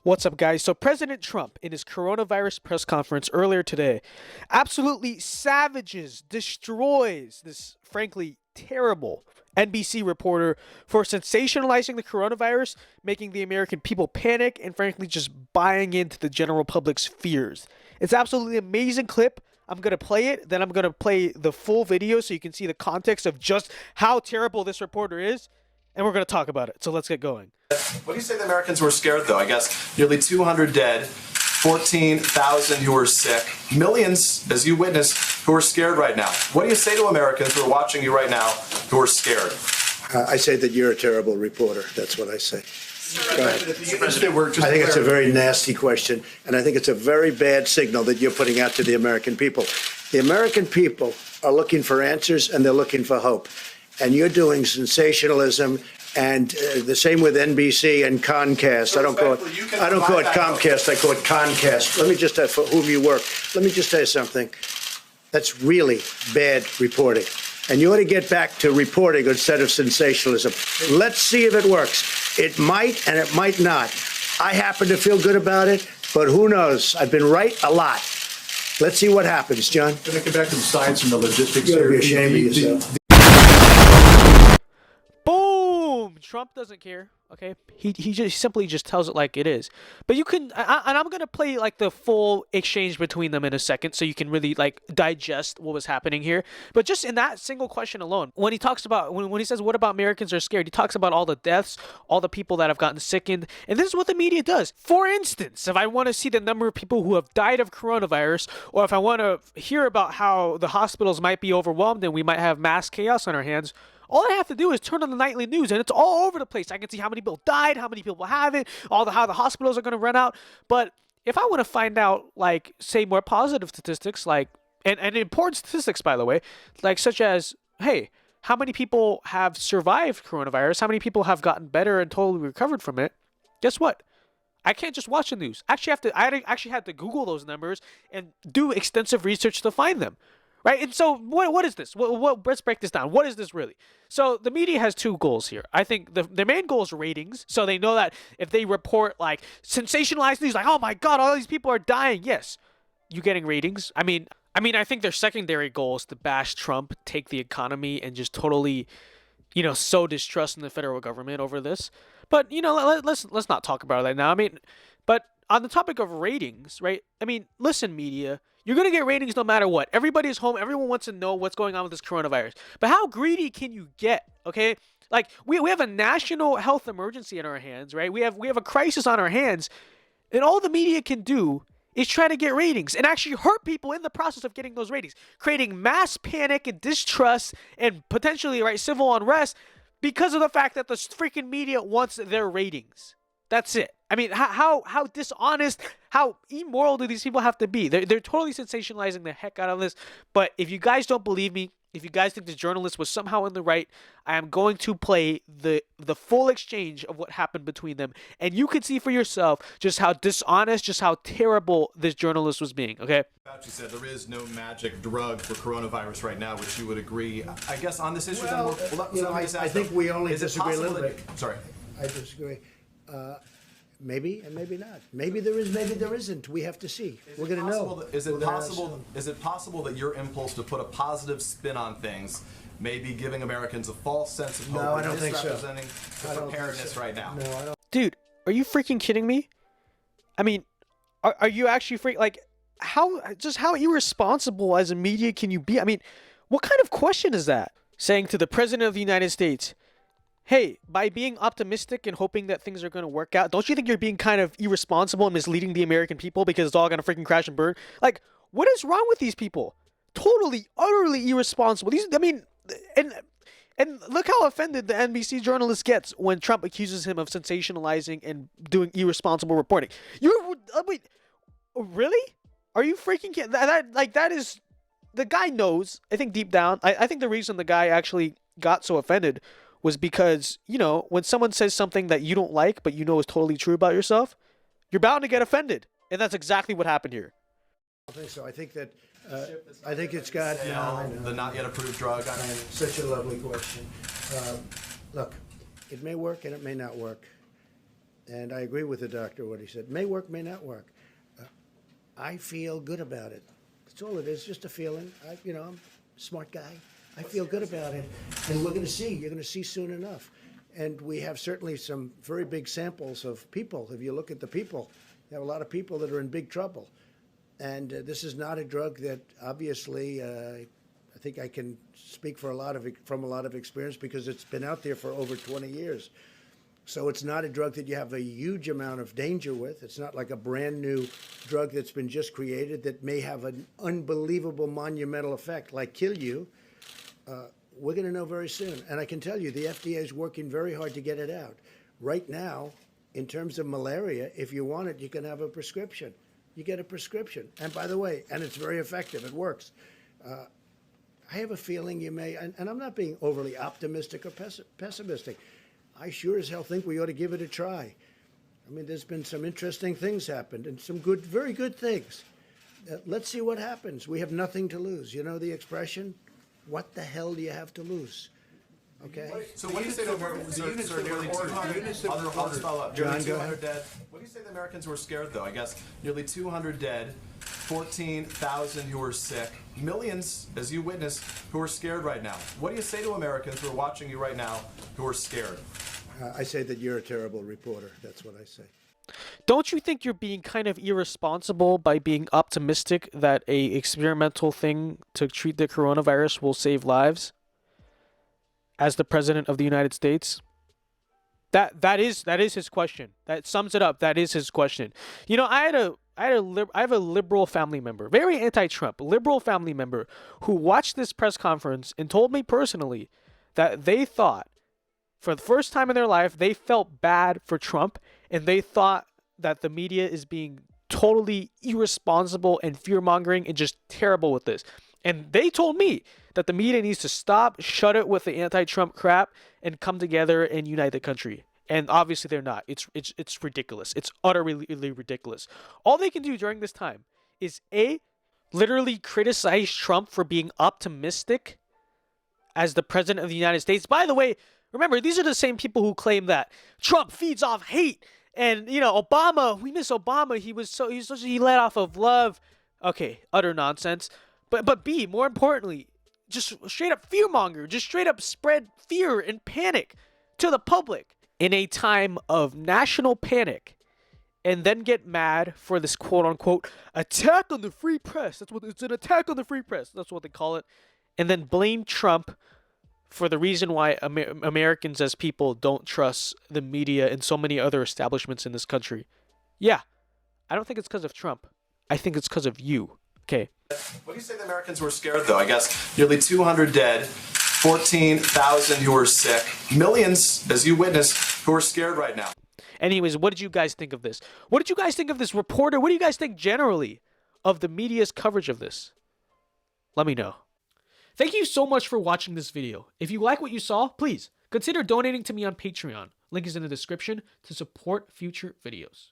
What's up, guys? So, President Trump, in his coronavirus press conference earlier today, absolutely savages, destroys this, frankly, terrible NBC reporter for sensationalizing the coronavirus, making the American people panic, and frankly, just buying into the general public's fears. It's absolutely amazing clip. I'm going to play it, then I'm going to play the full video so you can see the context of just how terrible this reporter is, and we're going to talk about it. So, let's get going. What do you say the Americans were scared, though? I guess nearly 200 dead, 14,000 who are sick, millions, as you witnessed, who are scared right now. What do you say to Americans who are watching you right now who are scared? I say that you're a terrible reporter. That's what I say. Go ahead. I think it's a very nasty question, and I think it's a very bad signal that you're putting out to the American people. The American people are looking for answers, and they're looking for hope. And you're doing sensationalism. And the same with NBC and Concast. I don't call it Comcast. I call it Concast. Let me just for whom you work. Let me just tell you something. That's really bad reporting. And you ought to get back to reporting instead of sensationalism. Let's see if it works. It might and it might not. I happen to feel good about it, but who knows? I've been right a lot. Let's see what happens, John. Can I get back to the science and the logistics? You ought to be ashamed of yourself. Trump doesn't care, okay? He just simply just tells it like it is. But you can, and I'm gonna play like the full exchange between them in a second, so you can really like digest what was happening here. But just in that single question alone, when he talks about when he says what about Americans are scared, he talks about all the deaths, all the people that have gotten sickened, and this is what the media does. For instance, if I want to see the number of people who have died of coronavirus, or if I want to hear about how the hospitals might be overwhelmed and we might have mass chaos on our hands, all I have to do is turn on the nightly news, and it's all over the place. I can see how many people died, how many people have it, how the hospitals are going to run out. But if I want to find out, like, say, more positive statistics, like, and important statistics, by the way, like such as, hey, how many people have survived coronavirus? How many people have gotten better and totally recovered from it? Guess what? I can't just watch the news. I actually had to Google those numbers and do extensive research to find them. Right, and so what is this? Let's break this down. What is this really? So the media has two goals here. I think their main goal is ratings. So they know that if they report like sensationalized news, like, oh my God, all these people are dying. Yes, you getting ratings. I mean, I think their secondary goal is to bash Trump, take the economy, and just totally, sow distrust in the federal government over this. But let's not talk about that now. I mean, but on the topic of ratings, right? I mean, listen, media. You're going to get ratings no matter what. Everybody's home. Everyone wants to know what's going on with this coronavirus. But how greedy can you get, okay? Like, we have a national health emergency in our hands, right? We have a crisis on our hands, and all the media can do is try to get ratings and actually hurt people in the process of getting those ratings, creating mass panic and distrust and potentially, right, civil unrest because of the fact that the freaking media wants their ratings. That's it. I mean, how dishonest, how immoral do these people have to be? They're totally sensationalizing the heck out of this. But if you guys don't believe me, if you guys think this journalist was somehow in the right, I am going to play the full exchange of what happened between them. And you can see for yourself just how dishonest, just how terrible this journalist was being, okay? Fauci said there is no magic drug for coronavirus right now, which you would agree. I guess on this issue, I think we only disagree a little bit. Sorry. I disagree. Maybe and maybe not. Maybe there is, maybe there isn't. We have to see. We're going to know. Is it possible that your impulse to put a positive spin on things may be giving Americans a false sense of hope? No, I don't think so. Misrepresenting the preparedness right now. No, I don't. Dude, are you freaking kidding me? I mean, are you actually like how irresponsible as a media can you be? I mean, what kind of question is that? Saying to the President of the United States, hey, by being optimistic and hoping that things are going to work out, don't you think you're being kind of irresponsible and misleading the American people because it's all going to freaking crash and burn? Like, what is wrong with these people? Totally, utterly irresponsible. And look how offended the NBC journalist gets when Trump accuses him of sensationalizing and doing irresponsible reporting. Wait, really? Are you freaking kidding? That is, the guy knows, I think deep down, I think the reason the guy actually got so offended was because, when someone says something that you don't like, but is totally true about yourself, you're bound to get offended. And that's exactly what happened here. I think so. I think that, I think it's got, the not yet approved drug. Such a lovely question. Look, it may work and it may not work. And I agree with the doctor, what he said. May work, may not work. I feel good about it. That's all it is, just a feeling. I'm a smart guy. I feel good about it. And we're going to see. You're going to see soon enough. And we have certainly some very big samples of people. If you look at the people, you have a lot of people that are in big trouble. And this is not a drug that obviously, I think I can speak from a lot of experience because it's been out there for over 20 years. So it's not a drug that you have a huge amount of danger with. It's not like a brand new drug that's been just created that may have an unbelievable monumental effect, like kill you. We're going to know very soon. And I can tell you, the FDA is working very hard to get it out. Right now, in terms of malaria, if you want it, you can have a prescription. You get a prescription. And by the way, and it's very effective. It works. I have a feeling you may, and I'm not being overly optimistic or pessimistic. I sure as hell think we ought to give it a try. I mean, there's been some interesting things happened and some good, very good things. Let's see what happens. We have nothing to lose. You know the expression? What the hell do you have to lose? Okay? So what do you say to Americans who are nearly 200? I'll follow up. John, Nearly go 200 ahead. dead. What do you say to Americans who are scared, though? I guess nearly 200 dead, 14,000 who are sick, millions, as you witnessed, who are scared right now. What do you say to Americans who are watching you right now who are scared? I say that you're a terrible reporter. That's what I say. Don't you think you're being kind of irresponsible by being optimistic that a experimental thing to treat the coronavirus will save lives? As the president of the United States? That is his question. That sums it up. That is his question. You know, I have a liberal family member, very anti-Trump, liberal family member who watched this press conference and told me personally that they thought, for the first time in their life, they felt bad for Trump, and they thought that the media is being totally irresponsible and fear-mongering and just terrible with this. And they told me that the media needs to stop, shut it with the anti-Trump crap, and come together and unite the country. And obviously they're not. It's ridiculous. It's utterly ridiculous. All they can do during this time is literally criticize Trump for being optimistic as the president of the United States. By the way, remember, these are the same people who claim that Trump feeds off hate. And, Obama, we miss Obama. He let off of love. Okay, utter nonsense. But B, more importantly, just straight up fearmonger. Just straight up spread fear and panic to the public in a time of national panic. And then get mad for this quote-unquote attack on the free press. It's an attack on the free press. That's what they call it. And then blame Trump for the reason why Americans as people don't trust the media and so many other establishments in this country. Yeah, I don't think it's because of Trump. I think it's because of you. Okay. What do you say to Americans who are scared, though? I guess nearly 200 dead, 14,000 who are sick, millions, as you witnessed, who are scared right now. Anyways, what did you guys think of this? What did you guys think of this reporter? What do you guys think generally of the media's coverage of this? Let me know. Thank you so much for watching this video. If you like what you saw, please consider donating to me on Patreon. Link is in the description to support future videos.